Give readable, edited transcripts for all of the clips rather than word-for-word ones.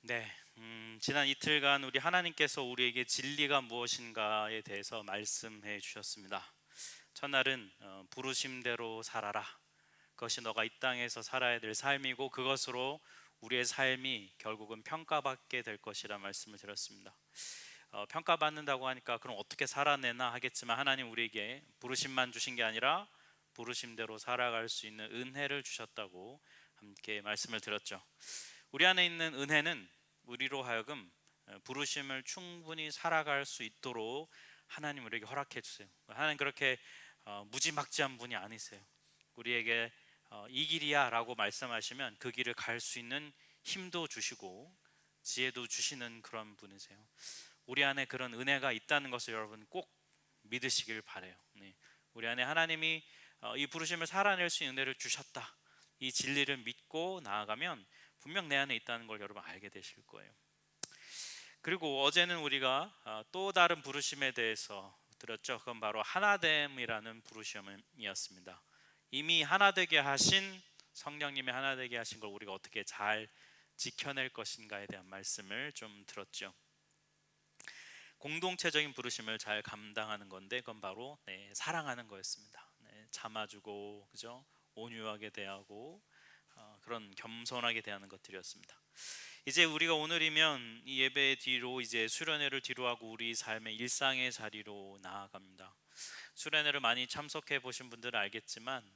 네, 지난 이틀간 우리 하나님께서 우리에게 진리가 무엇인가에 대해서 말씀해 주셨습니다. 첫날은 부르심대로 살아라. 그것이 너가 이 땅에서 살아야 될 삶이고 그것으로 우리의 삶이 결국은 평가받게 될 것이라 말씀을 드렸습니다. 평가받는다고 하니까 그럼 어떻게 살아내나 하겠지만 하나님 우리에게 부르심만 주신 게 아니라 부르심대로 살아갈 수 있는 은혜를 주셨다고 함께 말씀을 드렸죠. 우리 안에 있는 은혜는 우리로 하여금 부르심을 충분히 살아갈 수 있도록 하나님 우리에게 허락해 주세요. 하나님 그렇게 무지막지한 분이 아니세요. 우리에게 이 길이야 라고 말씀하시면 그 길을 갈 수 있는 힘도 주시고 지혜도 주시는 그런 분이세요. 우리 안에 그런 은혜가 있다는 것을 여러분 꼭 믿으시길 바라요. 네. 우리 안에 하나님이 이 부르심을 살아낼 수 있는 은혜를 주셨다. 이 진리를 믿고 나아가면 분명 내 안에 있다는 걸 여러분 알게 되실 거예요. 그리고 어제는 우리가 또 다른 부르심에 대해서 들었죠. 그건 바로 하나됨이라는 부르심이었습니다. 이미 하나되게 하신 성령님의 하나되게 하신 걸 우리가 어떻게 잘 지켜낼 것인가에 대한 말씀을 좀 들었죠. 공동체적인 부르심을 잘 감당하는 건데 그건 바로 사랑하는 거였습니다. 참아주고 그죠? 온유하게 대하고 그런 겸손하게 대하는 것들이었습니다. 이제 우리가 오늘이면 이 예배 뒤로 이제 수련회를 뒤로 하고 우리 삶의 일상의 자리로 나아갑니다. 수련회를 많이 참석해 보신 분들은 알겠지만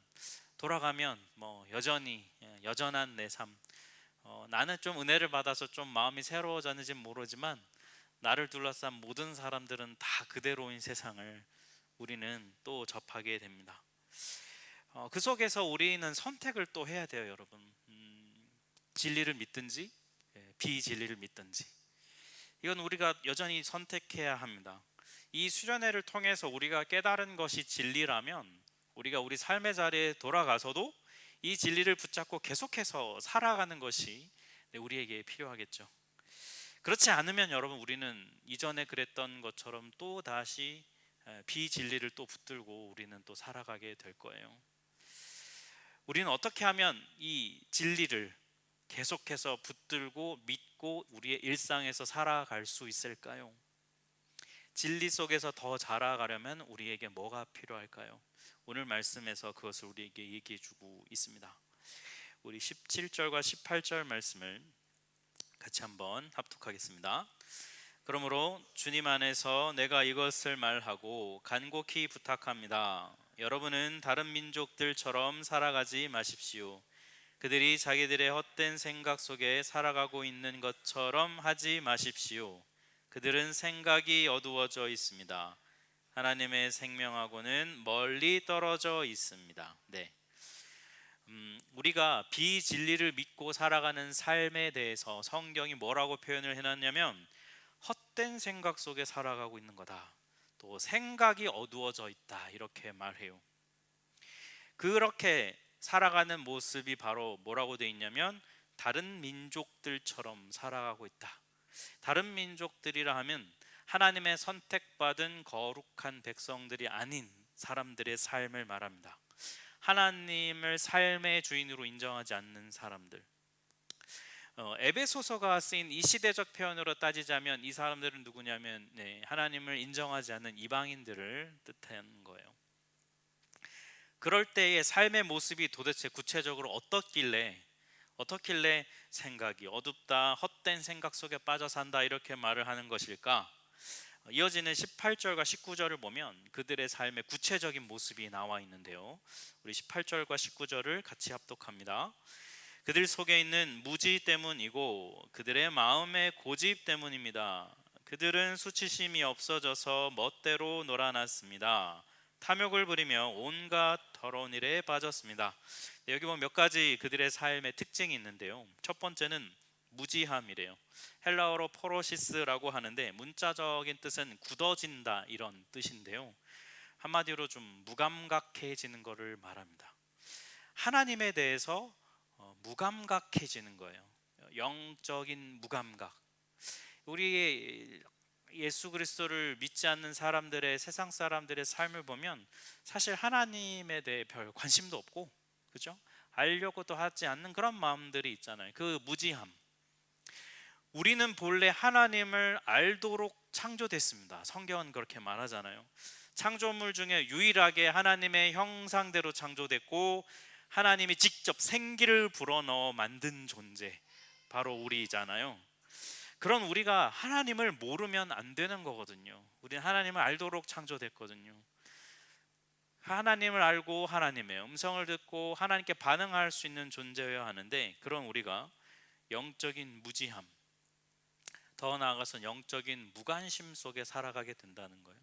돌아가면 여전히 여전한 내 삶, 나는 좀 은혜를 받아서 좀 마음이 새로워졌는지 모르지만 나를 둘러싼 모든 사람들은 다 그대로인 세상을 우리는 또 접하게 됩니다. 그 속에서 우리는 선택을 또 해야 돼요, 여러분. 진리를 믿든지 비진리를 믿든지 이건 우리가 여전히 선택해야 합니다. 이 수련회를 통해서 우리가 깨달은 것이 진리라면 우리가 우리 삶의 자리에 돌아가서도 이 진리를 붙잡고 계속해서 살아가는 것이 우리에게 필요하겠죠. 그렇지 않으면 여러분 우리는 이전에 그랬던 것처럼 또 다시 비진리를 또 붙들고 우리는 또 살아가게 될 거예요. 우리는 어떻게 하면 이 진리를 계속해서 붙들고 믿고 우리의 일상에서 살아갈 수 있을까요? 진리 속에서 더 자라가려면 우리에게 뭐가 필요할까요? 오늘 말씀에서 그것을 우리에게 얘기해 주고 있습니다. 우리 17절과 18절 말씀을 같이 한번 합독하겠습니다. 그러므로 주님 안에서 내가 이것을 말하고 간곡히 부탁합니다. 여러분은 다른 민족들처럼 살아가지 마십시오. 그들이 자기들의 헛된 생각 속에 살아가고 있는 것처럼 하지 마십시오. 그들은 생각이 어두워져 있습니다. 하나님의 생명하고는 멀리 떨어져 있습니다. 우리가 비진리를 믿고 살아가는 삶에 대해서 성경이 뭐라고 표현을 해놨냐면 헛된 생각 속에 살아가고 있는 거다. 또 생각이 어두워져 있다 이렇게 말해요. 그렇게 살아가는 모습이 바로 뭐라고 되어 있냐면 다른 민족들처럼 살아가고 있다. 다른 민족들이라 하면 하나님의 선택받은 거룩한 백성들이 아닌 사람들의 삶을 말합니다. 하나님을 삶의 주인으로 인정하지 않는 사람들. 에베소서가 쓰인 이 시대적 표현으로 따지자면 이 사람들은 누구냐면 하나님을 인정하지 않는 이방인들을 뜻하는 거예요. 그럴 때의 삶의 모습이 도대체 구체적으로 어떻길래 생각이 어둡다, 헛된 생각 속에 빠져 산다 이렇게 말을 하는 것일까? 이어지는 18절과 19절을 보면 그들의 삶의 구체적인 모습이 나와 있는데요. 우리 18절과 19절을 같이 합독합니다. 그들 속에 있는 무지 때문이고 그들의 마음의 고집 때문입니다. 그들은 수치심이 없어져서 멋대로 놀아났습니다. 탐욕을 부리며 온갖 더러운 일에 빠졌습니다. 여기 보면 몇 가지 그들의 삶의 특징이 있는데요. 첫 번째는 무지함이래요. 헬라어로 포로시스라고 하는데 문자적인 뜻은 굳어진다 이런 뜻인데요. 한마디로 좀 무감각해지는 것을 말합니다. 하나님에 대해서 무감각해지는 거예요. 영적인 무감각. 우리 예수 그리스도를 믿지 않는 사람들의 세상 사람들의 삶을 보면 사실 하나님에 대해 별 관심도 없고 그죠? 알려고도 하지 않는 그런 마음들이 있잖아요. 그 무지함. 우리는 본래 하나님을 알도록 창조됐습니다. 성경은 그렇게 말하잖아요. 창조물 중에 유일하게 하나님의 형상대로 창조됐고 하나님이 직접 생기를 불어넣어 만든 존재, 바로 우리잖아요. 그런 우리가 하나님을 모르면 안 되는 거거든요. 우리는 하나님을 알도록 창조됐거든요. 하나님을 알고 하나님의 음성을 듣고 하나님께 반응할 수 있는 존재여야 하는데, 그런 우리가 영적인 무지함, 더 나아가서 영적인 무관심 속에 살아가게 된다는 거예요.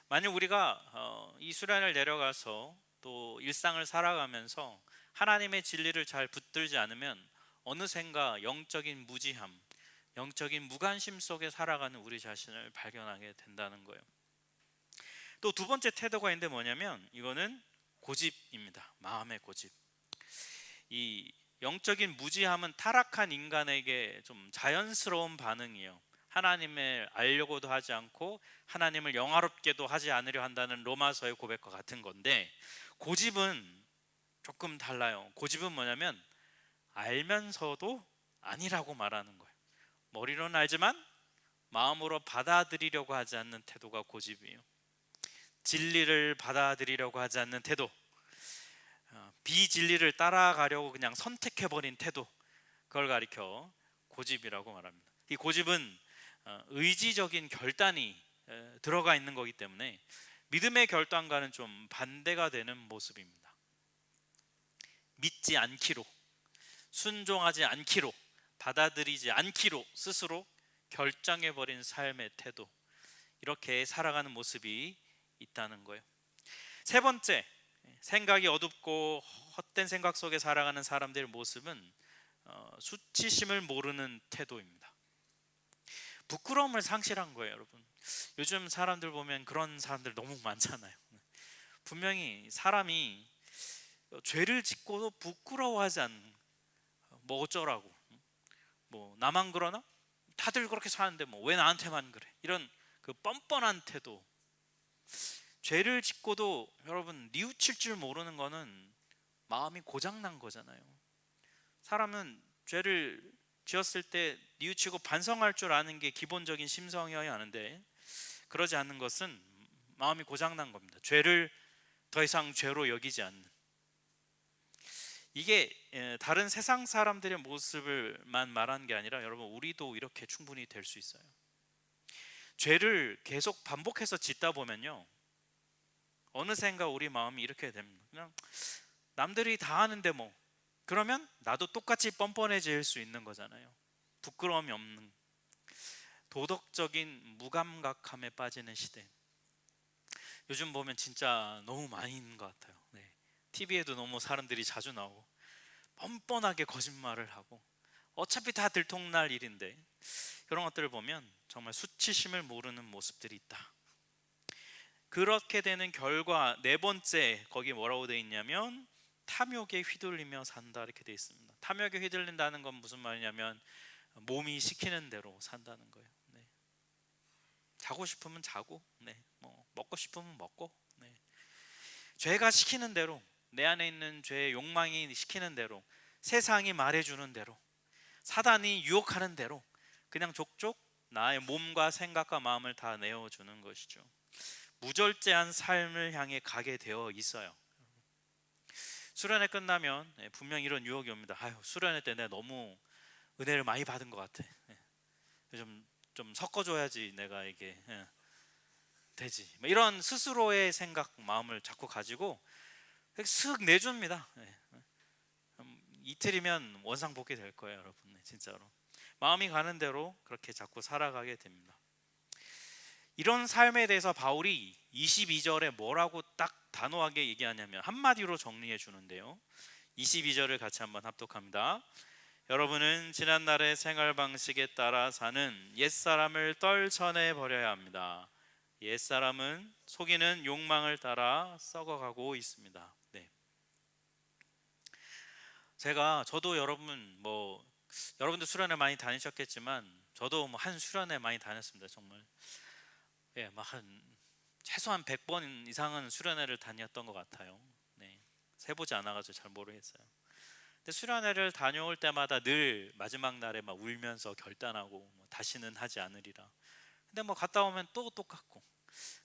만약 우리가 이 수련을 내려가서 또 일상을 살아가면서 하나님의 진리를 잘 붙들지 않으면 어느샌가 영적인 무지함, 영적인 무관심 속에 살아가는 우리 자신을 발견하게 된다는 거예요. 또 두 번째 태도가 있는데 뭐냐면 이거는 고집입니다. 마음의 고집. 이 영적인 무지함은 타락한 인간에게 좀 자연스러운 반응이에요. 하나님을 알려고도 하지 않고 하나님을 영화롭게도 하지 않으려 한다는 로마서의 고백과 같은 건데, 고집은 조금 달라요. 고집은 뭐냐면 알면서도 아니라고 말하는 거예요. 머리로는 알지만 마음으로 받아들이려고 하지 않는 태도가 고집이에요. 진리를 받아들이려고 하지 않는 태도, 비진리를 따라가려고 그냥 선택해버린 태도, 그걸 가리켜 고집이라고 말합니다. 이 고집은 의지적인 결단이 들어가 있는 거기 때문에 믿음의 결단과는 좀 반대가 되는 모습입니다. 믿지 않기로, 순종하지 않기로, 받아들이지 않기로 스스로 결정해버린 삶의 태도, 이렇게 살아가는 모습이 있다는 거예요. 세 번째, 생각이 어둡고 헛된 생각 속에 살아가는 사람들의 모습은 수치심을 모르는 태도입니다. 부끄러움을 상실한 거예요, 여러분. 요즘 사람들 보면 그런 사람들 너무 많잖아요. 분명히 사람이 죄를 짓고도 부끄러워하지 않는, 뭐 어쩌라고, 뭐 나만 그러나? 다들 그렇게 사는데 뭐 왜 나한테만 그래? 이런 그 뻔뻔한 태도. 죄를 짓고도 여러분 뉘우칠 줄 모르는 거는 마음이 고장난 거잖아요. 사람은 죄를 지었을 때 뉘우치고 반성할 줄 아는 게 기본적인 심성이어야 하는데, 그러지 않는 것은 마음이 고장난 겁니다. 죄를 더 이상 죄로 여기지 않는, 이게 다른 세상 사람들의 모습을만 말하는 게 아니라 여러분 우리도 이렇게 충분히 될 수 있어요. 죄를 계속 반복해서 짓다 보면요, 어느샌가 우리 마음이 이렇게 됩니다. 그냥 남들이 다 하는데 뭐, 그러면 나도 똑같이 뻔뻔해질 수 있는 거잖아요. 부끄러움이 없는, 도덕적인 무감각함에 빠지는 시대. 요즘 보면 진짜 너무 많이 있는 것 같아요. 네. TV에도 너무 사람들이 자주 나오고 뻔뻔하게 거짓말을 하고 어차피 다 들통날 일인데, 그런 것들을 보면 정말 수치심을 모르는 모습들이 있다. 그렇게 되는 결과 네 번째, 거기 뭐라고 되어 있냐면 탐욕에 휘둘리며 산다, 이렇게 되어 있습니다. 탐욕에 휘둘린다는 건 무슨 말이냐면 몸이 시키는 대로 산다는 거예요. 네. 자고 싶으면 자고, 네. 뭐 먹고 싶으면 먹고, 네. 죄가 시키는 대로, 내 안에 있는 죄의 욕망이 시키는 대로, 세상이 말해주는 대로, 사단이 유혹하는 대로 그냥 족족 나의 몸과 생각과 마음을 다 내어주는 것이죠. 무절제한 삶을 향해 가게 되어 있어요. 수련회 끝나면 분명 이런 유혹이 옵니다. 아유, 수련회 때 내가 너무 은혜를 많이 받은 것 같아. 좀 섞어줘야지 내가 이게 되지. 이런 스스로의 생각, 마음을 자꾸 가지고 슥 내줍니다. 이틀이면 원상복귀 될 거예요, 여러분. 진짜로 마음이 가는 대로 그렇게 자꾸 살아가게 됩니다. 이런 삶에 대해서 바울이 22절에 뭐라고 딱 단호하게 얘기하냐면 한마디로 정리해 주는데요, 22절을 같이 한번 합독합니다. 여러분은 지난날의 생활 방식에 따라 사는 옛사람을 떨쳐내 버려야 합니다. 옛사람은 속이는 욕망을 따라 썩어가고 있습니다. 네. 저도 여러분도 수련회 많이 다니셨겠지만 저도 한 수련회 많이 다녔습니다. 정말 최소한 100번 이상은 수련회를 다녔던 것 같아요. 네. 세보지 않아가지고 잘 모르겠어요. 근데 수련회를 다녀올 때마다 늘 마지막 날에 막 울면서 결단하고 뭐 다시는 하지 않으리라. 근데 뭐 갔다 오면 또 똑같고,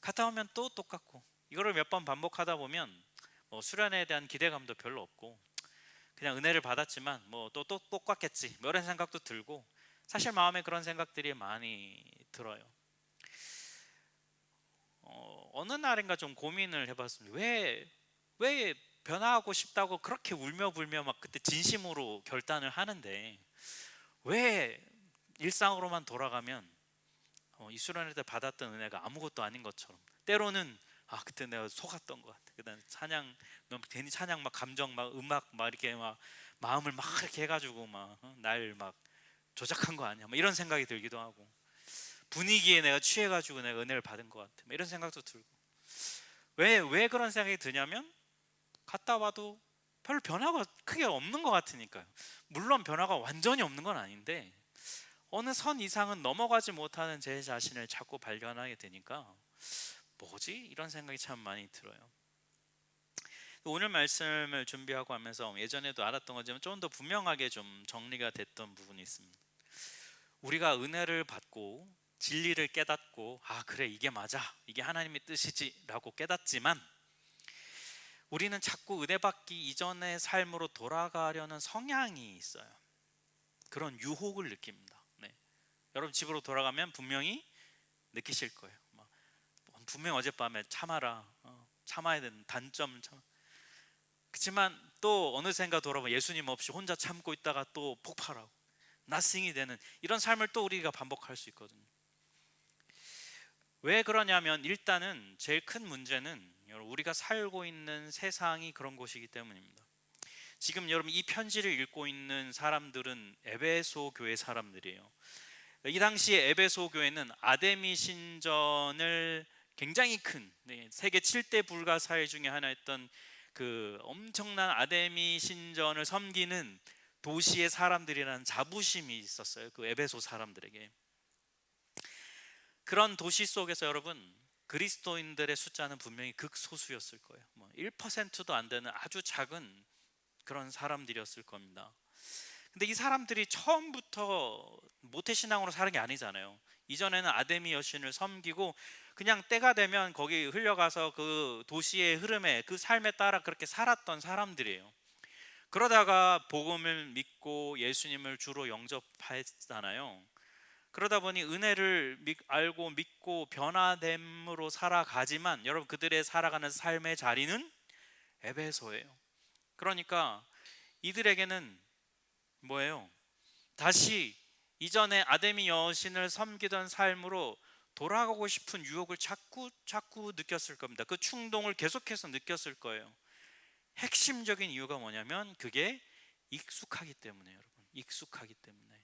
갔다 오면 또 똑같고, 이거를 몇 번 반복하다 보면 뭐 수련회에 대한 기대감도 별로 없고, 그냥 은혜를 받았지만 뭐 또 똑같겠지 뭐 이런 생각도 들고, 사실 마음에 그런 생각들이 많이 들어요. 어느 날인가 좀 고민을 해봤습니다. 왜 변화하고 싶다고 그렇게 울며 불며 막 그때 진심으로 결단을 하는데, 왜 일상으로만 돌아가면 이 수련회 때 받았던 은혜가 아무것도 아닌 것처럼, 때로는 그때 내가 속았던 것 같아. 그다음 찬양, 너무 괜히 찬양 막 감정 막 음악 막 이렇게 막 마음을 막 이렇게 해가지고 막 날 막 조작한 거 아니야? 막 이런 생각이 들기도 하고, 분위기에 내가 취해가지고 내가 은혜를 받은 것 같아. 막 이런 생각도 들고. 왜 그런 생각이 드냐면, 갔다 와도 별 변화가 크게 없는 것 같으니까요. 물론 변화가 완전히 없는 건 아닌데, 어느 선 이상은 넘어가지 못하는 제 자신을 자꾸 발견하게 되니까 뭐지? 이런 생각이 참 많이 들어요. 오늘 말씀을 준비하고 하면서 예전에도 알았던 거지만 좀 더 분명하게 좀 정리가 됐던 부분이 있습니다. 우리가 은혜를 받고 진리를 깨닫고, 그래 이게 맞아, 이게 하나님의 뜻이지 라고 깨닫지만, 우리는 자꾸 은혜 받기 이전의 삶으로 돌아가려는 성향이 있어요. 그런 유혹을 느낍니다. 네. 여러분 집으로 돌아가면 분명히 느끼실 거예요. 분명 어젯밤에 참아라, 참아야 되는 단점 참. 그렇지만 또 어느샌가 돌아보면 예수님 없이 혼자 참고 있다가 또 폭발하고 나싱이 되는 이런 삶을 또 우리가 반복할 수 있거든요. 왜 그러냐면, 일단은 제일 큰 문제는 우리가 살고 있는 세상이 그런 곳이기 때문입니다. 지금 여러분 이 편지를 읽고 있는 사람들은 에베소 교회 사람들이에요. 이 당시에 에베소 교회는 아데미 신전을 굉장히 큰, 세계 7대 불가사의 중에 하나였던 그 엄청난 아데미 신전을 섬기는 도시의 사람들이라는 자부심이 있었어요. 그 에베소 사람들에게. 그런 도시 속에서 여러분, 그리스도인들의 숫자는 분명히 극소수였을 거예요. 1%도 안 되는 아주 작은 그런 사람들이었을 겁니다. 근데 이 사람들이 처음부터 모태신앙으로 사는 게 아니잖아요. 이전에는 아데미 여신을 섬기고 그냥 때가 되면 거기 흘려가서 그 도시의 흐름에, 그 삶에 따라 그렇게 살았던 사람들이에요. 그러다가 복음을 믿고 예수님을 주로 영접했잖아요. 그러다 보니 은혜를 알고 믿고 변화됨으로 살아가지만, 여러분 그들의 살아가는 삶의 자리는 에베소예요. 그러니까 이들에게는 뭐예요? 다시 이전에 아데미 여신을 섬기던 삶으로 돌아가고 싶은 유혹을 자꾸 느꼈을 겁니다. 그 충동을 계속해서 느꼈을 거예요. 핵심적인 이유가 뭐냐면, 그게 익숙하기 때문에, 여러분 익숙하기 때문에.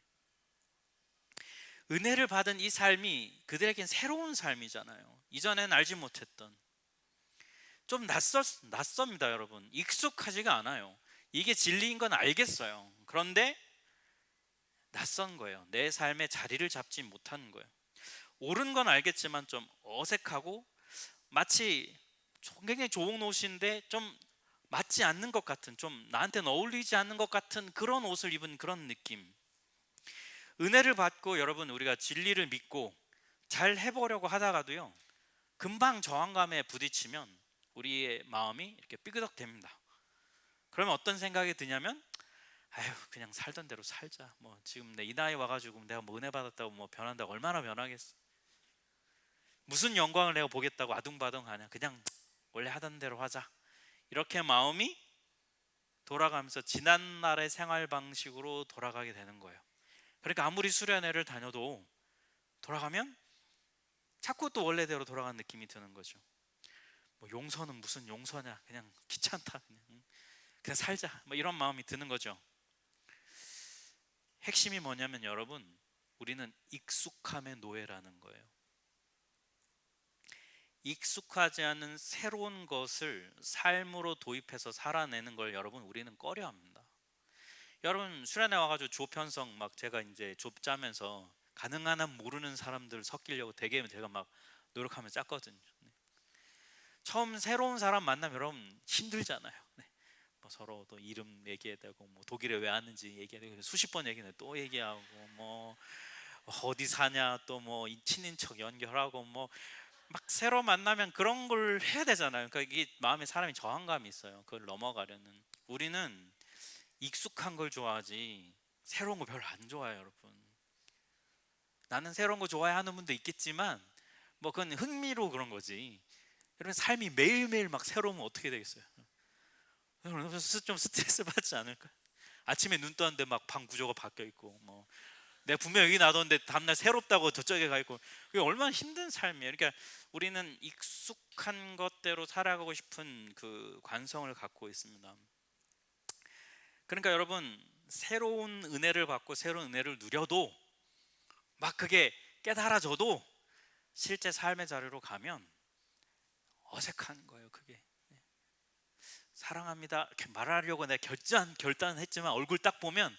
은혜를 받은 이 삶이 그들에겐 새로운 삶이잖아요. 이전엔 알지 못했던, 좀 낯섭니다. 여러분 익숙하지가 않아요. 이게 진리인 건 알겠어요. 그런데 낯선 거예요. 내 삶의 자리를 잡지 못하는 거예요. 옳은 건 알겠지만 좀 어색하고, 마치 굉장히 좋은 옷인데 좀 맞지 않는 것 같은, 좀 나한테는 어울리지 않는 것 같은 그런 옷을 입은 그런 느낌. 은혜를 받고 여러분 우리가 진리를 믿고 잘 해보려고 하다가도요, 금방 저항감에 부딪히면 우리의 마음이 이렇게 삐그덕됩니다. 그러면 어떤 생각이 드냐면, 아휴 그냥 살던 대로 살자. 지금 내 이 나이 와가지고 내가 은혜 받았다고 변한다고 얼마나 변하겠어. 무슨 영광을 내가 보겠다고 아둥바둥하냐. 그냥 원래 하던 대로 하자. 이렇게 마음이 돌아가면서 지난날의 생활 방식으로 돌아가게 되는 거예요. 그러니까 아무리 수련회를 다녀도 돌아가면 자꾸 또 원래대로 돌아가는 느낌이 드는 거죠. 용서는 무슨 용서냐, 그냥 귀찮다, 그냥 살자, 이런 마음이 드는 거죠. 핵심이 뭐냐면 여러분, 우리는 익숙함의 노예라는 거예요. 익숙하지 않은 새로운 것을 삶으로 도입해서 살아내는 걸 여러분 우리는 꺼려합니다. 여러분 수련회 와가지고 조편성 제가 이제 조 짜면서 가능한 한 모르는 사람들 섞이려고 되게 제가 노력하면서 짰거든요. 처음 새로운 사람 만나면 여러분 힘들잖아요. 서로 또 이름 얘기해야 되고, 뭐 독일에 왜 왔는지 얘기해야 되고, 수십 번 얘기해 또 얘기하고, 뭐 어디 사냐, 또 뭐 친인척 연결하고, 뭐 막 새로 만나면 그런 걸 해야 되잖아요. 그러니까 이게 마음에 사람이 저항감이 있어요. 그걸 넘어가려는. 우리는 익숙한 걸 좋아하지 새로운 거 별로 안 좋아해요, 여러분. 나는 새로운 거 좋아하는 분도 있겠지만 뭐 그건 흥미로 그런 거지. 여러분 삶이 매일매일 막 새로우면 어떻게 되겠어요? 여러분 좀 스트레스 받지 않을까? 아침에 눈 떴는데 막 방 구조가 바뀌어 있고, 뭐 내가 분명 여기 놔뒀는데 다음날 새롭다고 저쪽에 가 있고, 그게 얼마나 힘든 삶이에요. 그러니까 우리는 익숙한 것대로 살아가고 싶은 그 관성을 갖고 있습니다. 그러니까 여러분, 새로운 은혜를 받고 새로운 은혜를 누려도 막 그게 깨달아져도 실제 삶의 자리로 가면 어색한 거예요. 그게 사랑합니다 이렇게 말하려고 내가 결단했지만 얼굴 딱 보면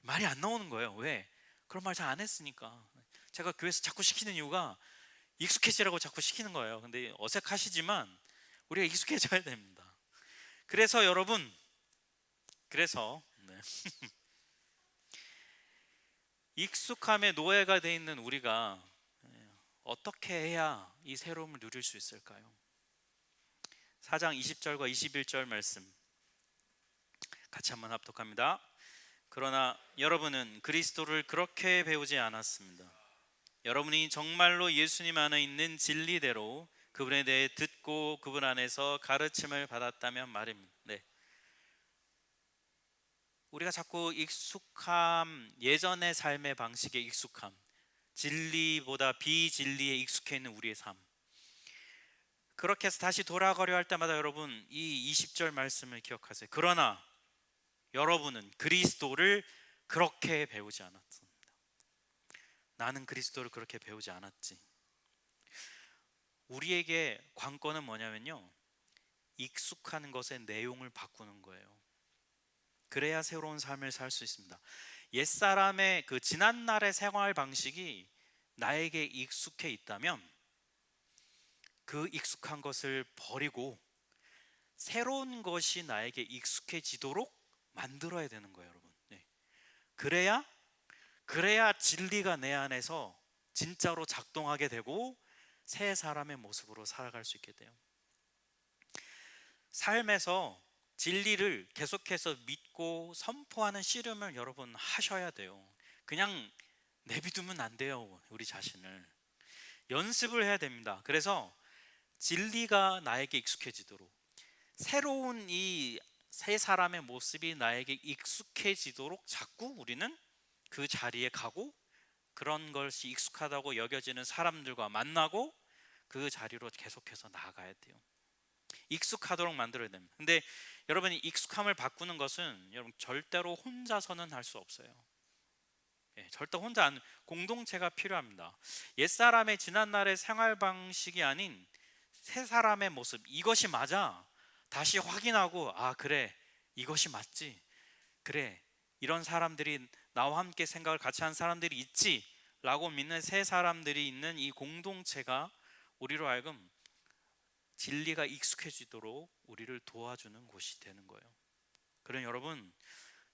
말이 안 나오는 거예요. 왜? 그런 말 잘 안 했으니까. 제가 교회에서 자꾸 시키는 이유가 익숙해지라고 자꾸 시키는 거예요. 근데 어색하시지만 우리가 익숙해져야 됩니다. 그래서 여러분, 그래서 익숙함의 노예가 돼 있는 우리가 어떻게 해야 이 새로움을 누릴 수 있을까요? 4장 20절과 21절 말씀 같이 한번 합독합니다. 그러나 여러분은 그리스도를 그렇게 배우지 않았습니다. 여러분이 정말로 예수님 안에 있는 진리대로 그분에 대해 듣고 그분 안에서 가르침을 받았다면 말입니다. 우리가 자꾸 익숙함, 예전의 삶의 방식에 익숙함, 진리보다 비진리에 익숙해 있는 우리의 삶, 그렇게 해서 다시 돌아가려 할 때마다 여러분 이 20절 말씀을 기억하세요. 그러나 여러분은 그리스도를 그렇게 배우지 않았습니다. 나는 그리스도를 그렇게 배우지 않았지. 우리에게 관건은 뭐냐면요, 익숙한 것의 내용을 바꾸는 거예요. 그래야 새로운 삶을 살 수 있습니다. 옛사람의 그 지난날의 생활 방식이 나에게 익숙해 있다면 그 익숙한 것을 버리고 새로운 것이 나에게 익숙해지도록 만들어야 되는 거예요, 여러분. 그래야 진리가 내 안에서 진짜로 작동하게 되고 새 사람의 모습으로 살아갈 수 있게 돼요. 삶에서 진리를 계속해서 믿고 선포하는 씨름을 여러분 하셔야 돼요. 그냥 내비두면 안 돼요. 우리 자신을 연습을 해야 됩니다. 그래서 진리가 나에게 익숙해지도록, 새로운 이 새 사람의 모습이 나에게 익숙해지도록 자꾸 우리는 그 자리에 가고 그런 것이 익숙하다고 여겨지는 사람들과 만나고 그 자리로 계속해서 나아가야 돼요. 익숙하도록 만들어야 됩니다. 근데 여러분이 익숙함을 바꾸는 것은 여러분 절대로 혼자서는 할 수 없어요. 절대 혼자 안, 공동체가 필요합니다. 옛사람의 지난날의 생활 방식이 아닌 새 사람의 모습, 이것이 맞아 다시 확인하고, 아 그래 이것이 맞지, 그래 이런 사람들이 나와 함께 생각을 같이 하는 사람들이 있지 라고 믿는 새 사람들이 있는 이 공동체가 우리로 하여금 진리가 익숙해지도록 우리를 도와주는 곳이 되는 거예요. 그럼 여러분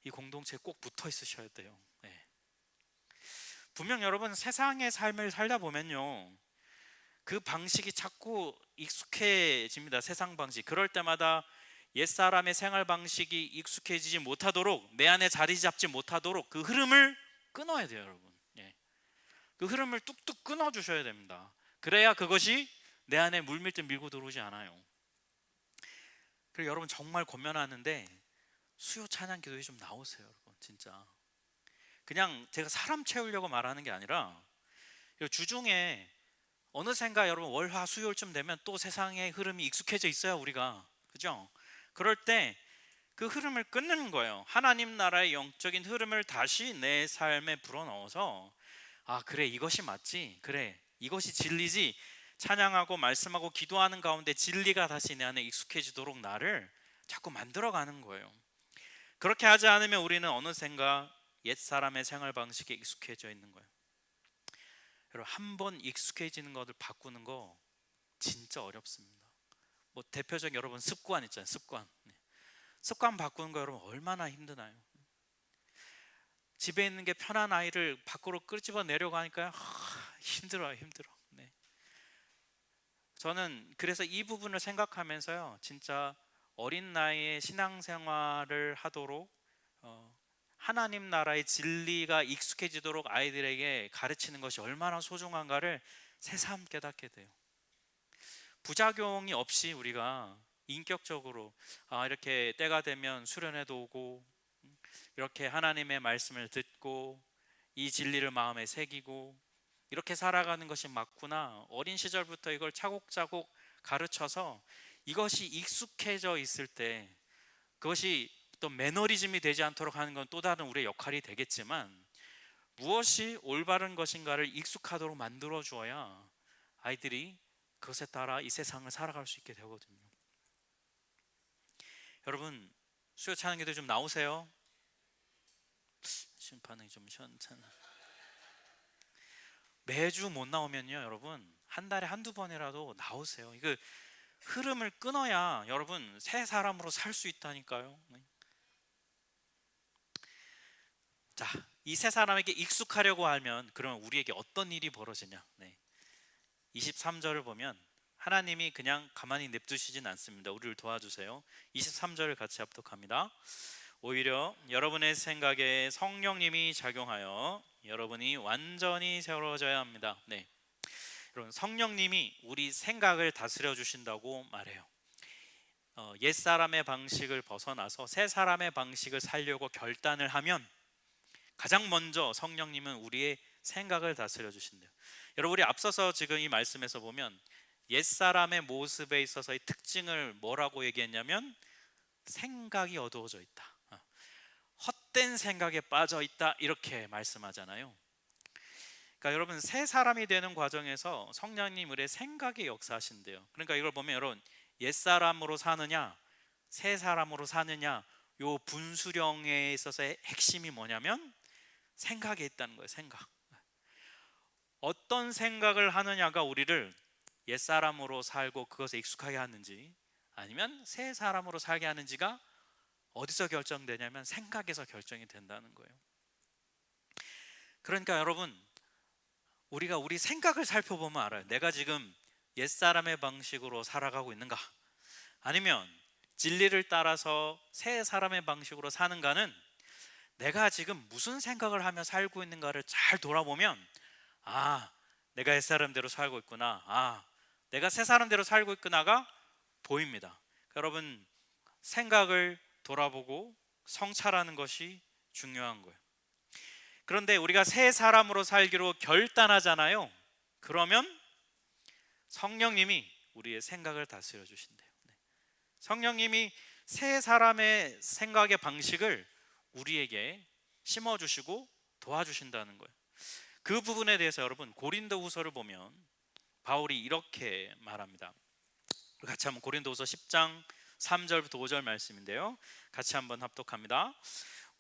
이 공동체에 꼭 붙어 있으셔야 돼요. 분명 여러분 세상의 삶을 살다 보면요, 그 방식이 자꾸 익숙해집니다. 세상 방식. 그럴 때마다 옛사람의 생활 방식이 익숙해지지 못하도록, 내 안에 자리 잡지 못하도록 그 흐름을 끊어야 돼요, 여러분. 그 흐름을 뚝뚝 끊어 주셔야 됩니다. 그래야 그것이 내 안에 물밀듯 밀고 들어오지 않아요. 그리고 여러분 정말 권면하는데 수요 찬양 기도에 좀 나오세요, 여러분. 진짜 그냥 제가 사람 채우려고 말하는 게 아니라 주중에 어느샌가 여러분 월화 수요일쯤 되면 또 세상의 흐름이 익숙해져 있어요, 우리가. 그죠? 그럴 때 그 흐름을 끊는 거예요. 하나님 나라의 영적인 흐름을 다시 내 삶에 불어넣어서, 아 그래 이것이 맞지, 그래 이것이 진리지, 찬양하고 말씀하고 기도하는 가운데 진리가 다시 내 안에 익숙해지도록 나를 자꾸 만들어가는 거예요. 그렇게 하지 않으면 우리는 어느샌가 옛사람의 생활 방식에 익숙해져 있는 거예요. 여러분 한번 익숙해지는 것을 바꾸는 거 진짜 어렵습니다. 뭐 대표적인 여러분 습관 있잖아요, 습관. 습관 바꾸는 거 여러분 얼마나 힘드나요? 집에 있는 게 편한 아이를 밖으로 끄집어 내려고 하니까 힘들어요, 힘들어. 네. 저는 그래서 이 부분을 생각하면서요, 진짜 어린 나이에 신앙생활을 하도록 하나님 나라의 진리가 익숙해지도록 아이들에게 가르치는 것이 얼마나 소중한가를 새삼 깨닫게 돼요. 부작용이 없이 우리가 인격적으로 이렇게 때가 되면 수련회도 오고, 이렇게 하나님의 말씀을 듣고 이 진리를 마음에 새기고 이렇게 살아가는 것이 맞구나, 어린 시절부터 이걸 차곡차곡 가르쳐서 이것이 익숙해져 있을 때, 그것이 또 매너리즘이 되지 않도록 하는 건 또 다른 우리의 역할이 되겠지만, 무엇이 올바른 것인가를 익숙하도록 만들어 주어야 아이들이 그것에 따라 이 세상을 살아갈 수 있게 되거든요. 여러분, 수요 차는 기도 좀 나오세요? 지금 반응이 좀 시원찮아. 매주 못 나오면요, 여러분 한 달에 한두 번이라도 나오세요. 이거 흐름을 끊어야 여러분 새 사람으로 살 수 있다니까요. 네. 자, 이 새 사람에게 익숙하려고 하면 그러면 우리에게 어떤 일이 벌어지냐? 네. 23절을 보면 하나님이 그냥 가만히 냅두시진 않습니다. 우리를 도와주세요. 23절을 같이 합독합니다. 오히려 여러분의 생각에 성령님이 작용하여 여러분이 완전히 새로워져야 합니다. 네. 여러분, 성령님이 우리 생각을 다스려 주신다고 말해요. 옛 사람의 방식을 벗어나서 새 사람의 방식을 살려고 결단을 하면 가장 먼저 성령님은 우리의 생각을 다스려 주신대요. 여러분, 우리 앞서서 지금 이 말씀에서 보면 옛 사람의 모습에 있어서의 특징을 뭐라고 얘기했냐면 생각이 어두워져 있다, 헛된 생각에 빠져 있다, 이렇게 말씀하잖아요. 그러니까 여러분, 새 사람이 되는 과정에서 성령님 우리의 생각에 역사하신대요. 그러니까 이걸 보면 여러분, 옛 사람으로 사느냐 새 사람으로 사느냐, 요 분수령에 있어서의 핵심이 뭐냐면 생각에 있다는 거예요. 생각. 어떤 생각을 하느냐가 우리를 옛 사람으로 살고 그것에 익숙하게 하는지, 아니면 새 사람으로 살게 하는지가 어디서 결정되냐면 생각에서 결정이 된다는 거예요. 그러니까 여러분, 우리가 우리 생각을 살펴보면 알아요. 내가 지금 옛사람의 방식으로 살아가고 있는가, 아니면 진리를 따라서 새 사람의 방식으로 사는가는 내가 지금 무슨 생각을 하며 살고 있는가를 잘 돌아보면, 내가 옛사람대로 살고 있구나, 내가 새 사람대로 살고 있구나가 보입니다. 여러분, 생각을 돌아보고 성찰하는 것이 중요한 거예요. 그런데 우리가 새 사람으로 살기로 결단하잖아요. 그러면 성령님이 우리의 생각을 다스려 주신대요. 성령님이 새 사람의 생각의 방식을 우리에게 심어주시고 도와주신다는 거예요. 그 부분에 대해서 여러분, 고린도후서를 보면 바울이 이렇게 말합니다. 같이 한번 고린도후서 10장 3절부터 5절 말씀인데요, 같이 한번 합독합니다.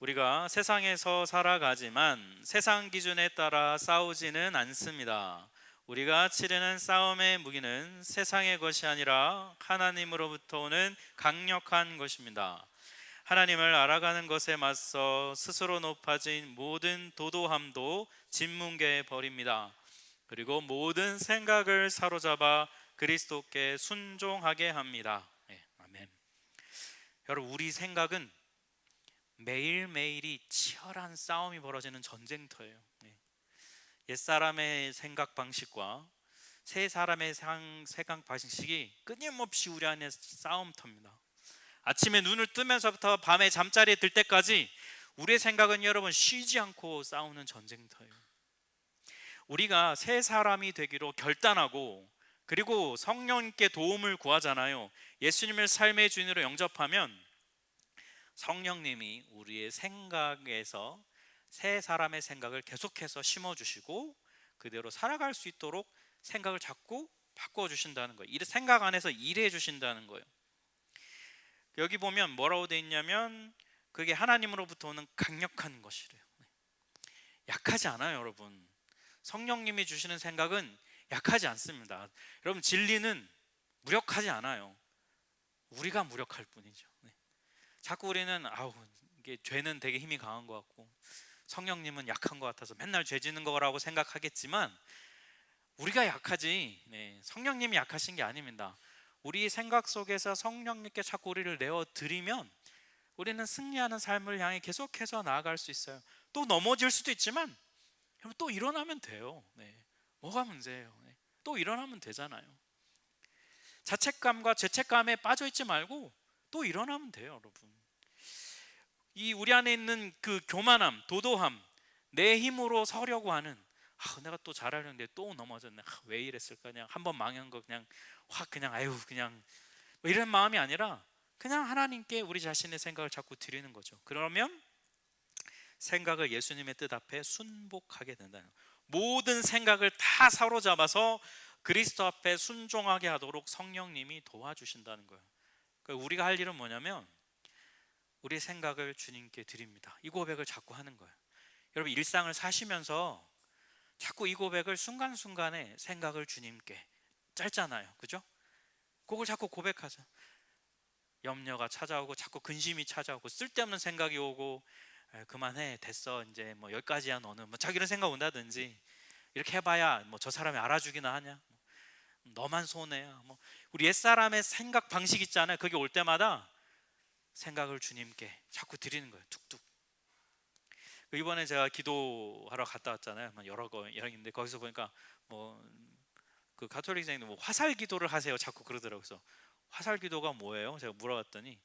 우리가 세상에서 살아가지만 세상 기준에 따라 싸우지는 않습니다. 우리가 치르는 싸움의 무기는 세상의 것이 아니라 하나님으로부터 오는 강력한 것입니다. 하나님을 알아가는 것에 맞서 스스로 높아진 모든 도도함도 짓뭉개 버립니다. 그리고 모든 생각을 사로잡아 그리스도께 순종하게 합니다. 네, 아멘. 여러분, 우리 생각은 매일매일이 치열한 싸움이 벌어지는 전쟁터예요. 옛사람의 생각 방식과 새 사람의 생각 방식이 끊임없이 우리 안에 싸움터입니다. 아침에 눈을 뜨면서부터 밤에 잠자리에 들 때까지 우리의 생각은 여러분 쉬지 않고 싸우는 전쟁터예요. 우리가 새 사람이 되기로 결단하고 그리고 성령님께 도움을 구하잖아요. 예수님을 삶의 주인으로 영접하면 성령님이 우리의 생각에서 새 사람의 생각을 계속해서 심어주시고 그대로 살아갈 수 있도록 생각을 자꾸 바꿔주신다는 거예요. 생각 안에서 일해 주신다는 거예요. 여기 보면 뭐라고 되어 있냐면 그게 하나님으로부터 오는 강력한 것이래요. 약하지 않아요, 여러분. 성령님이 주시는 생각은 약하지 않습니다. 여러분, 진리는 무력하지 않아요. 우리가 무력할 뿐이죠. 자꾸 우리는 이게 죄는 되게 힘이 강한 것 같고 성령님은 약한 것 같아서 맨날 죄 짓는 거라고 생각하겠지만 우리가 약하지, 성령님이 약하신 게 아닙니다. 우리 생각 속에서 성령님께 자꾸 우리를 내어 드리면 우리는 승리하는 삶을 향해 계속해서 나아갈 수 있어요. 또 넘어질 수도 있지만 또 일어나면 돼요. 뭐가 문제예요? 또 일어나면 되잖아요. 자책감과 죄책감에 빠져 있지 말고 또 일어나면 돼요, 여러분. 이 우리 안에 있는 그 교만함, 도도함, 내 힘으로 서려고 하는, 내가 또 잘하려는데 또 넘어졌네, 왜 이랬을까, 그냥 한번 망한 거 그냥 확 그냥 아유 그냥 뭐 이런 마음이 아니라 그냥 하나님께 우리 자신의 생각을 자꾸 드리는 거죠. 그러면 생각을 예수님의 뜻 앞에 순복하게 된다는 거예요. 모든 생각을 다 사로잡아서 그리스도 앞에 순종하게 하도록 성령님이 도와주신다는 거예요. 그러니까 우리가 할 일은 뭐냐면 우리의 생각을 주님께 드립니다. 이 고백을 자꾸 하는 거예요. 여러분, 일상을 사시면서 자꾸 이 고백을 순간순간에 생각을 주님께, 짧잖아요, 그죠? 그걸 자꾸 고백하죠. 염려가 찾아오고 자꾸 근심이 찾아오고 쓸데없는 생각이 오고 그만해, 됐어, 이제 뭐 여기까지야 너는, 뭐 자기 이런 생각 온다든지, 이렇게 해봐야 뭐 저 사람이 알아주기나 하냐, 너만 손해야, 뭐 우리 옛사람의 생각 방식 있잖아요. 그게 올 때마다 생각을 주님께 자꾸 드리는 거예요. 툭툭. 이번에 제가 기도하러 갔다 왔잖아요. 여러 거 여행인데 거기서 보니까 뭐 그 가톨릭 생들 뭐 화살 기도를 하세요, 자꾸 그러더라고요. 그래서 화살 기도가 뭐예요? 제가 물어봤더니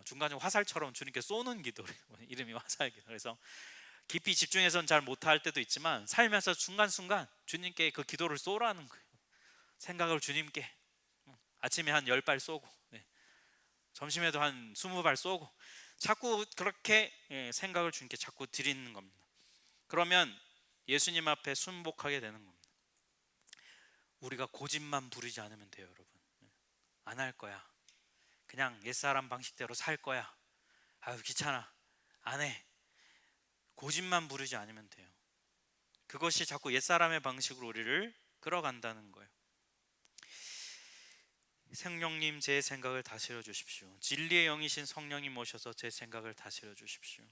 중간에 화살처럼 주님께 쏘는 기도래요. 이름이 화살 기도. 그래서 깊이 집중해서는 잘 못할 때도 있지만 살면서 순간순간 주님께 그 기도를 쏘라는 거예요. 생각을 주님께 아침에 한 10발 쏘고, 점심에도 한 20발 쏘고, 자꾸 그렇게 생각을 주님께 자꾸 드리는 겁니다. 그러면 예수님 앞에 순복하게 되는 겁니다. 우리가 고집만 부리지 않으면 돼요, 여러분. 안 할 거야, 그냥 옛사람 방식대로 살 거야, 아유 귀찮아, 안 해, 고집만 부리지 않으면 돼요. 그것이 자꾸 옛사람의 방식으로 우리를 끌어간다는 거예요. 성령님, 제 생각을 다스려 주십시오. 진리의 영이신 성령님 오셔서 제 생각을 다스려 주십시오.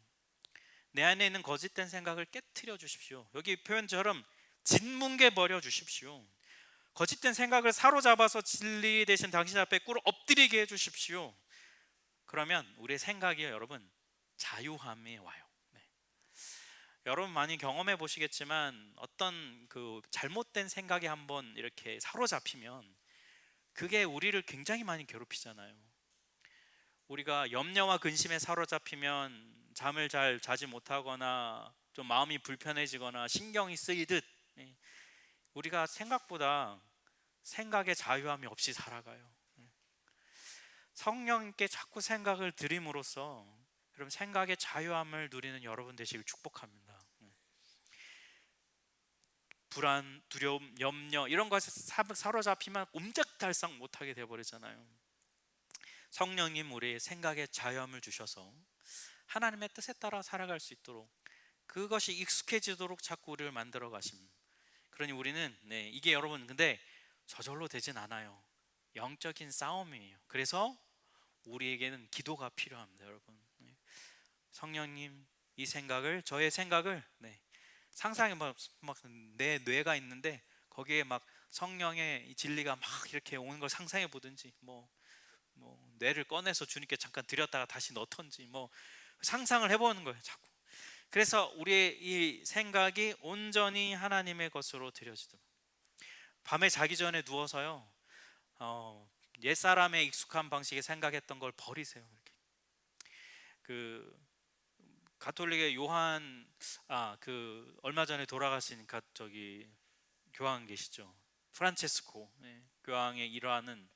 내 안에 있는 거짓된 생각을 깨트려 주십시오. 여기 표현처럼 짓뭉개 버려 주십시오. 거짓된 생각을 사로잡아서 진리 되신 당신 앞에 꿇어 엎드리게 해 주십시오. 그러면 우리의 생각이, 여러분, 자유함이 와요. 여러분 많이 경험해 보시겠지만 어떤 그 잘못된 생각이 한번 이렇게 사로잡히면 그게 우리를 굉장히 많이 괴롭히잖아요. 우리가 염려와 근심에 사로잡히면 잠을 잘 자지 못하거나 좀 마음이 불편해지거나 신경이 쓰이듯, 우리가 생각보다 생각의 자유함이 없이 살아가요. 성령님께 자꾸 생각을 드림으로써 여러분 생각의 자유함을 누리는 여러분 되시길 축복합니다. 불안, 두려움, 염려 이런 것에 사로잡히면 옴짝달싹 못하게 되어버리잖아요. 성령님 우리의 생각에 자유함을 주셔서 하나님의 뜻에 따라 살아갈 수 있도록, 그것이 익숙해지도록 자꾸 우리를 만들어 가십니다. 그러니 우리는 이게 여러분 근데 저절로 되진 않아요. 영적인 싸움이에요. 그래서 우리에게는 기도가 필요합니다, 여러분. 성령님, 이 생각을, 저의 생각을, 상상해 막내 뇌가 있는데 거기에 막 성령의 진리가 막 이렇게 오는 걸 상상해 보든지, 뭐 뇌를 꺼내서 주님께 잠깐 드렸다가 다시 넣던지, 뭐 상상을 해보는 거예요, 자꾸. 그래서 우리의 이 생각이 온전히 하나님의 것으로 드려지도록, 밤에 자기 전에 누워서요, 옛사람의 익숙한 방식에 생각했던 걸 버리세요. 이렇게. 그 가톨릭의 요한, 그 얼마 전에 돌아가신 저기 교황 계시죠, 프란체스코, 교황의 일화는,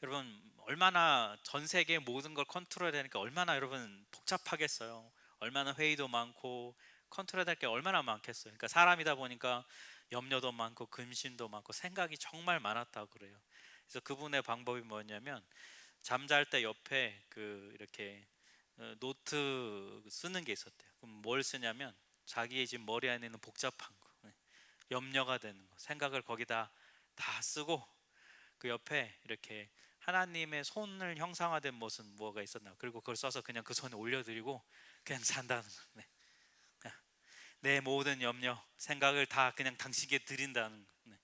여러분 얼마나 전 세계 모든 걸 컨트롤해야 되니까 얼마나 여러분 복잡하겠어요. 얼마나 회의도 많고 컨트롤할 게 얼마나 많겠어요. 그러니까 사람이다 보니까 염려도 많고 근심도 많고 생각이 정말 많았다고 그래요. 그래서 그분의 방법이 뭐냐면 잠잘 때 옆에 그 이렇게 노트 쓰는 게 있었대요. 그럼 뭘 쓰냐면 자기의 지금 머리 안에 있는 복잡한 거, 염려가 되는 거, 생각을 거기다 다 쓰고 그 옆에 이렇게 하나님의 손을 형상화된 무슨 뭐가 있었나? 그리고 그걸 써서 그냥 그 손에 올려드리고 그냥 산다는 거. 네. 내 모든 염려, 생각을 다 그냥 당신께 드린다는 거. 네.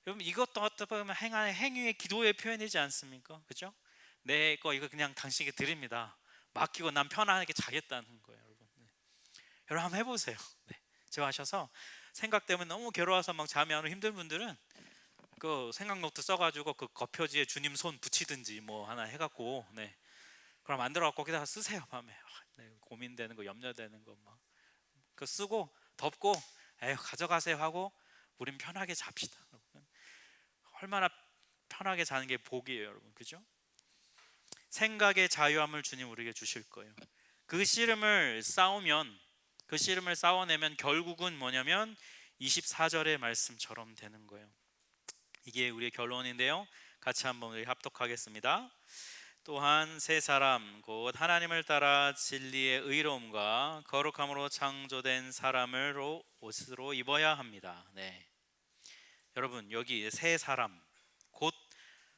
여러분 이것도 어떻게 보면 행위의 기도의 표현이지 않습니까? 그죠? 내 거 이거 그냥 당신께 드립니다. 맡기고 난 편안하게 자겠다는 거예요, 여러분. 네. 여러분 한번 해보세요. 네. 제가 하셔서 생각 때문에 너무 괴로워서 막 잠이 안 오고 힘든 분들은 그 생각 노트 써가지고 그 겉표지에 주님 손 붙이든지 뭐 하나 해갖고 네. 그럼 만들어갖고 거기다가 쓰세요 밤에. 네. 고민되는 거, 염려되는 거 막. 그 쓰고 덮고 에휴 가져가세요 하고 우린 편하게 잡시다. 얼마나 편하게 자는 게 복이에요, 여러분. 그죠? 생각의 자유함을 주님 우리에게 주실 거예요. 그 씨름을 싸우면, 그 씨름을 싸워내면 결국은 뭐냐면 24절의 말씀처럼 되는 거예요. 이게 우리의 결론인데요. 같이 한번 우리 합독하겠습니다. 또한 새 사람 곧 하나님을 따라 진리의 의로움과 거룩함으로 창조된 사람으로 옷으로 입어야 합니다. 네. 여러분 여기 새 사람 곧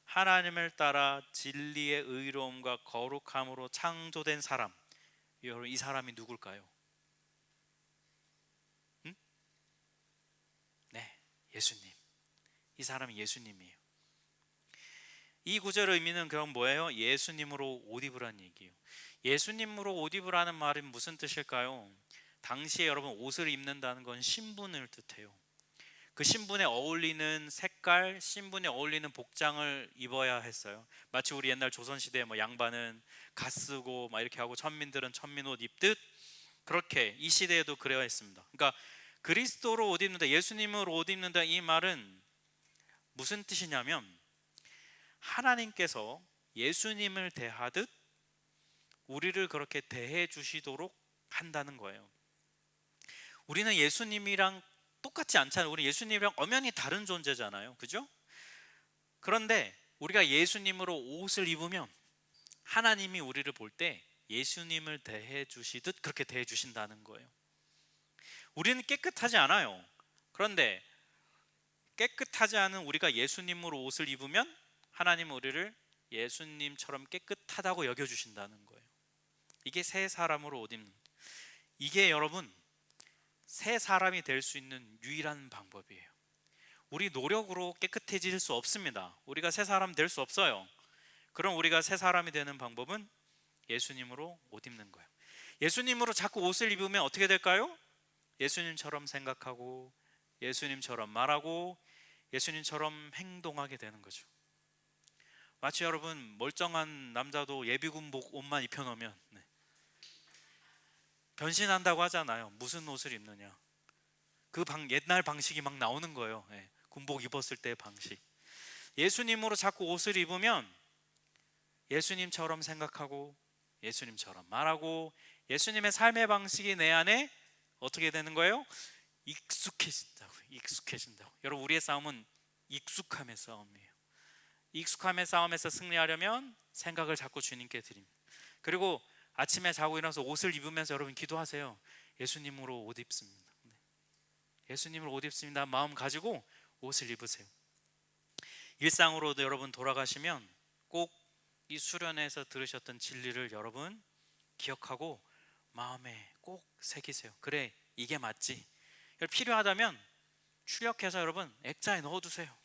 하나님을 따라 진리의 의로움과 거룩함으로 창조된 사람. 여러분 이 사람이 누굴까요? 응? 네, 예수님. 이 사람이 예수님이에요. 이 구절의 의미는 그럼 뭐예요? 예수님으로 옷 입으라는 얘기예요. 예수님으로 옷 입으라는 말은 무슨 뜻일까요? 당시에 여러분 옷을 입는다는 건 신분을 뜻해요. 그 신분에 어울리는 색깔, 신분에 어울리는 복장을 입어야 했어요. 마치 우리 옛날 조선시대에 뭐 양반은 갓 쓰고 막 이렇게 하고 천민들은 천민 옷 입듯 그렇게 이 시대에도 그래야 했습니다. 그러니까 그리스도로 옷 입는다, 예수님으로 옷 입는다 이 말은 무슨 뜻이냐면 하나님께서 예수님을 대하듯 우리를 그렇게 대해 주시도록 한다는 거예요. 우리는 예수님이랑 똑같지 않잖아요. 우리 예수님이랑 엄연히 다른 존재잖아요. 그죠? 그런데 우리가 예수님으로 옷을 입으면 하나님이 우리를 볼 때 예수님을 대해 주시듯 그렇게 대해 주신다는 거예요. 우리는 깨끗하지 않아요. 그런데 깨끗하지 않은 우리가 예수님으로 옷을 입으면 하나님은 우리를 예수님처럼 깨끗하다고 여겨주신다는 거예요. 이게 새 사람으로 옷 입는, 이게 여러분 새 사람이 될 수 있는 유일한 방법이에요. 우리 노력으로 깨끗해질 수 없습니다. 우리가 새 사람 될 수 없어요. 그럼 우리가 새 사람이 되는 방법은 예수님으로 옷 입는 거예요. 예수님으로 자꾸 옷을 입으면 어떻게 될까요? 예수님처럼 생각하고 예수님처럼 말하고 예수님처럼 행동하게 되는 거죠. 마치 여러분 멀쩡한 남자도 예비군복 옷만 입혀놓으면 네. 변신한다고 하잖아요. 무슨 옷을 입느냐, 그 옛날 방식이 막 나오는 거예요. 네. 군복 입었을 때의 방식. 예수님으로 자꾸 옷을 입으면 예수님처럼 생각하고 예수님처럼 말하고 예수님의 삶의 방식이 내 안에 어떻게 되는 거예요? 익숙해진다고. 여러분 우리의 싸움은 익숙함의 싸움이에요. 익숙함의 싸움에서 승리하려면 생각을 자꾸 주님께 드립니다. 그리고 아침에 자고 일어나서 옷을 입으면서 여러분 기도하세요. 예수님으로 옷 입습니다. 예수님으로 옷 입습니다. 마음 가지고 옷을 입으세요. 일상으로도 여러분 돌아가시면 꼭 이 수련회에서 들으셨던 진리를 여러분 기억하고 마음에 꼭 새기세요. 그래 이게 맞지. 필요하다면 출력해서 여러분 액자에 넣어두세요.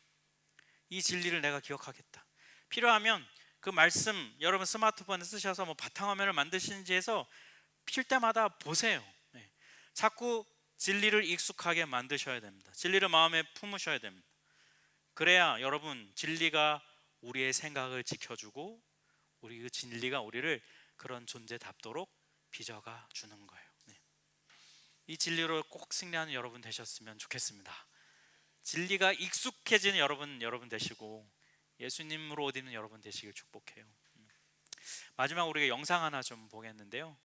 이 진리를 내가 기억하겠다. 필요하면 그 말씀 여러분 스마트폰에 쓰셔서 뭐 바탕화면을 만드시는지 해서 필 때마다 보세요. 네. 자꾸 진리를 익숙하게 만드셔야 됩니다. 진리를 마음에 품으셔야 됩니다. 그래야 여러분 진리가 우리의 생각을 지켜주고 우리 그 진리가 우리를 그런 존재답도록 빚어가 주는 거예요. 네. 이 진리로 꼭 승리하는 여러분 되셨으면 좋겠습니다. 진리가 익숙해지는 여러분 되시고 예수님으로 옷 입는 여러분 되시길 축복해요. 마지막 우리가 영상 하나 좀 보겠는데요.